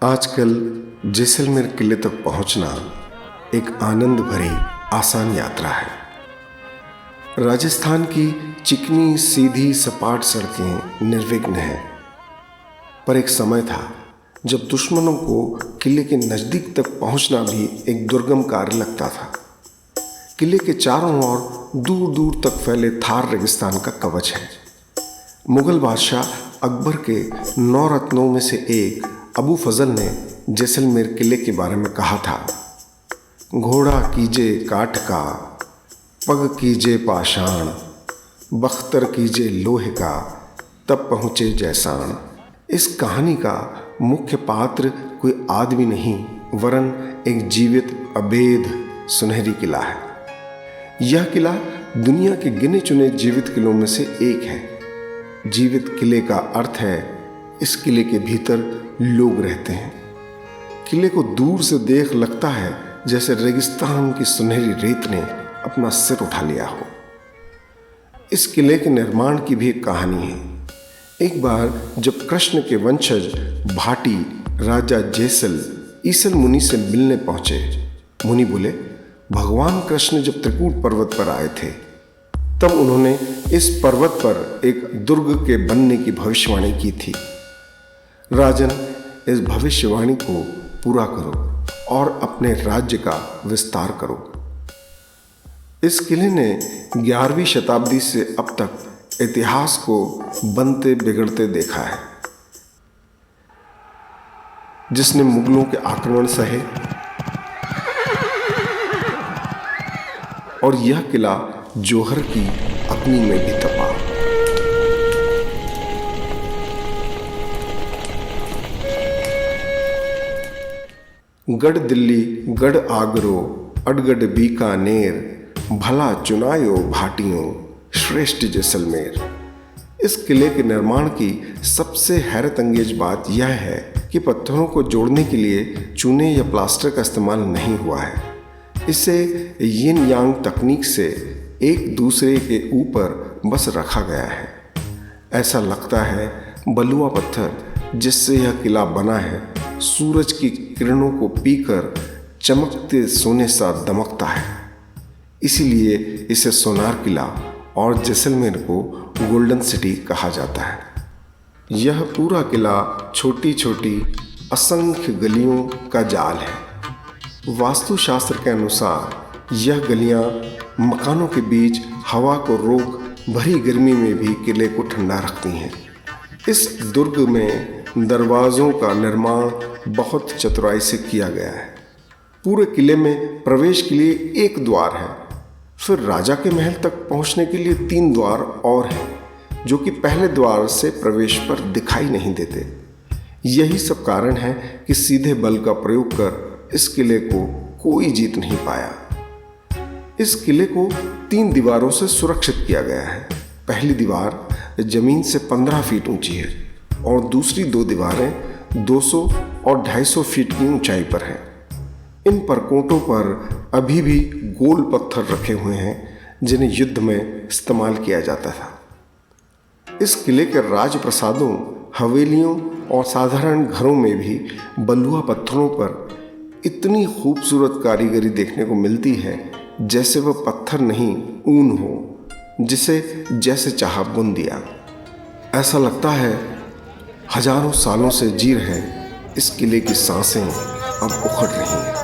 आजकल जैसलमेर किले तक पहुंचना एक आनंद भरी आसान यात्रा है। राजस्थान की चिकनी सीधी सपाट सड़कें निर्विघ्न हैं, पर एक समय था जब दुश्मनों को किले के नज़दीक तक पहुंचना भी एक दुर्गम कार्य लगता था। किले के चारों ओर दूर दूर तक फैले थार रेगिस्तान का कवच है। मुगल बादशाह अकबर के 9 रत्नों में से एक अबू फजल ने जैसलमेर किले के बारे में कहा था, घोड़ा कीजे काठ का, पग कीजे पाषाण, बख्तर कीजे लोहे का, तब पहुँचे जैसान। इस कहानी का मुख्य पात्र कोई आदमी नहीं वरन एक जीवित अभेद सुनहरी किला है। यह किला दुनिया के गिने चुने जीवित किलों में से एक है। जीवित किले का अर्थ है इस किले के भीतर लोग रहते हैं। किले को दूर से देख लगता है जैसे रेगिस्तान की सुनहरी रेत ने अपना सिर उठा लिया हो। इस किले के निर्माण की भी एक कहानी है। एक बार जब कृष्ण के वंशज भाटी राजा जैसल ईसल मुनि से मिलने पहुंचे, मुनि बोले, भगवान कृष्ण जब त्रिकूट पर्वत पर आए थे तब उन्होंने इस पर्वत पर एक दुर्ग के बनने की भविष्यवाणी की थी। राजन, इस भविष्यवाणी को पूरा करो और अपने राज्य का विस्तार करो। इस किले ने 11वीं शताब्दी से अब तक इतिहास को बनते बिगड़ते देखा है। जिसने मुगलों के आक्रमण सहे और यह किला जौहर की अग्नि में भी तपा। गढ़ दिल्ली गढ़ आगरो अडगढ़ बीकानेर, भला चुनायो भाटियों श्रेष्ठ जैसलमेर। इस किले के निर्माण की सबसे हैरत अंगेज बात यह है कि पत्थरों को जोड़ने के लिए चूने या प्लास्टर का इस्तेमाल नहीं हुआ है। इसे यिन यांग तकनीक से एक दूसरे के ऊपर बस रखा गया है। ऐसा लगता है बलुआ पत्थर जिससे यह किला बना है सूरज की किरणों को पीकर चमकते सोने सा दमकता है। इसीलिए इसे सोनार किला और जैसलमेर को गोल्डन सिटी कहा जाता है। यह पूरा किला छोटी छोटी असंख्य गलियों का जाल है। वास्तुशास्त्र के अनुसार यह गलियां मकानों के बीच हवा को रोक भरी गर्मी में भी किले को ठंडा रखती हैं। इस दुर्ग में दरवाज़ों का निर्माण बहुत चतुराई से किया गया है। पूरे किले में प्रवेश के लिए एक द्वार है, फिर राजा के महल तक पहुंचने के लिए 3 द्वार और हैं जो कि पहले द्वार से प्रवेश पर दिखाई नहीं देते। यही सब कारण है कि सीधे बल का प्रयोग कर इस किले को कोई जीत नहीं पाया। इस किले को 3 दीवारों से सुरक्षित किया गया है। पहली दीवार जमीन से 15 फीट ऊंची है और दूसरी 2 दीवारें 200 और 250 फीट की ऊंचाई पर हैं। इन परकोटों पर अभी भी गोल पत्थर रखे हुए हैं जिन्हें युद्ध में इस्तेमाल किया जाता था। इस किले के राजप्रसादों, हवेलियों और साधारण घरों में भी बलुआ पत्थरों पर इतनी खूबसूरत कारीगरी देखने को मिलती है जैसे वह पत्थर नहीं ऊन हो, जिसे जैसे चाहा बुन दिया। ऐसा लगता है हजारों सालों से जी रहे इस किले की सांसें अब उखड़ रही हैं।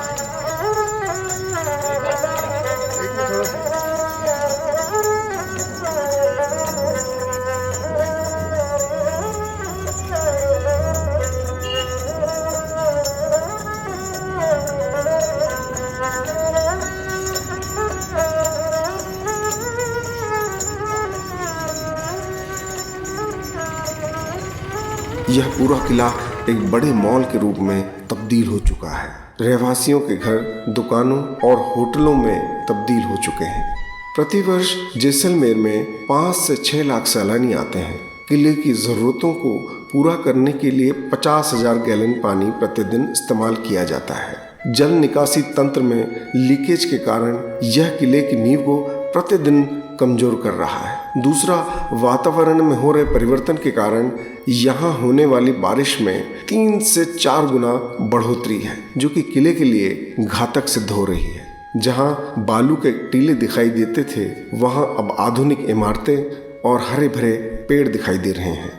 यह पूरा किला एक बड़े मॉल के रूप में तब्दील हो चुका है। रहवासियों के घर, दुकानों और होटलों में तब्दील हो चुके हैं। प्रतिवर्ष जैसलमेर में 5 से 6 लाख सैलानी आते हैं। किले की ज़रूरतों को पूरा करने के लिए 50,000 गैलन पानी प्रतिदिन इस्तेमाल किया जाता है। जल निकासी तंत्र में लीकेज के कारण यह किले की नींव को प्रतिदिन कमजोर कर रहा है। दूसरा, वातावरण में हो रहे परिवर्तन के कारण यहाँ होने वाली बारिश में 3 से 4 गुना बढ़ोतरी है, जो कि किले के लिए घातक सिद्ध हो रही है। जहाँ बालू के टीले दिखाई देते थे, वहाँ अब आधुनिक इमारतें और हरे भरे पेड़ दिखाई दे रहे हैं।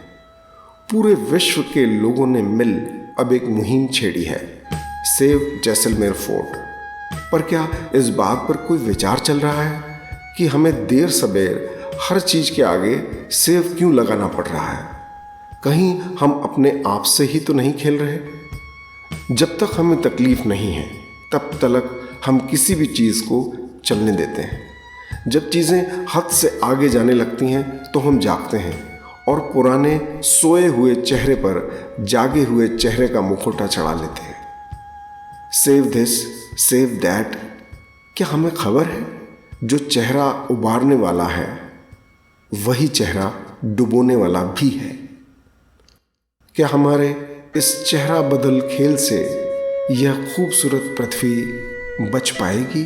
पूरे विश्व के लोगों ने मिल अब एक मुहिम छेड़ी है, सेव जैसलमेर फोर्ट। पर क्या इस बात पर कोई विचार चल रहा है कि हमें देर सबेर हर चीज के आगे सेव क्यों लगाना पड़ रहा है? कहीं हम अपने आप से ही तो नहीं खेल रहे? जब तक हमें तकलीफ नहीं है तब तक हम किसी भी चीज को चलने देते हैं। जब चीजें हद से आगे जाने लगती हैं तो हम जागते हैं और पुराने सोए हुए चेहरे पर जागे हुए चेहरे का मुखौटा चढ़ा लेते हैं। Save this, save that. क्या हमें खबर है जो चेहरा उबारने वाला है वही चेहरा डुबोने वाला भी है? क्या हमारे इस चेहरा बदल खेल से यह खूबसूरत पृथ्वी बच पाएगी?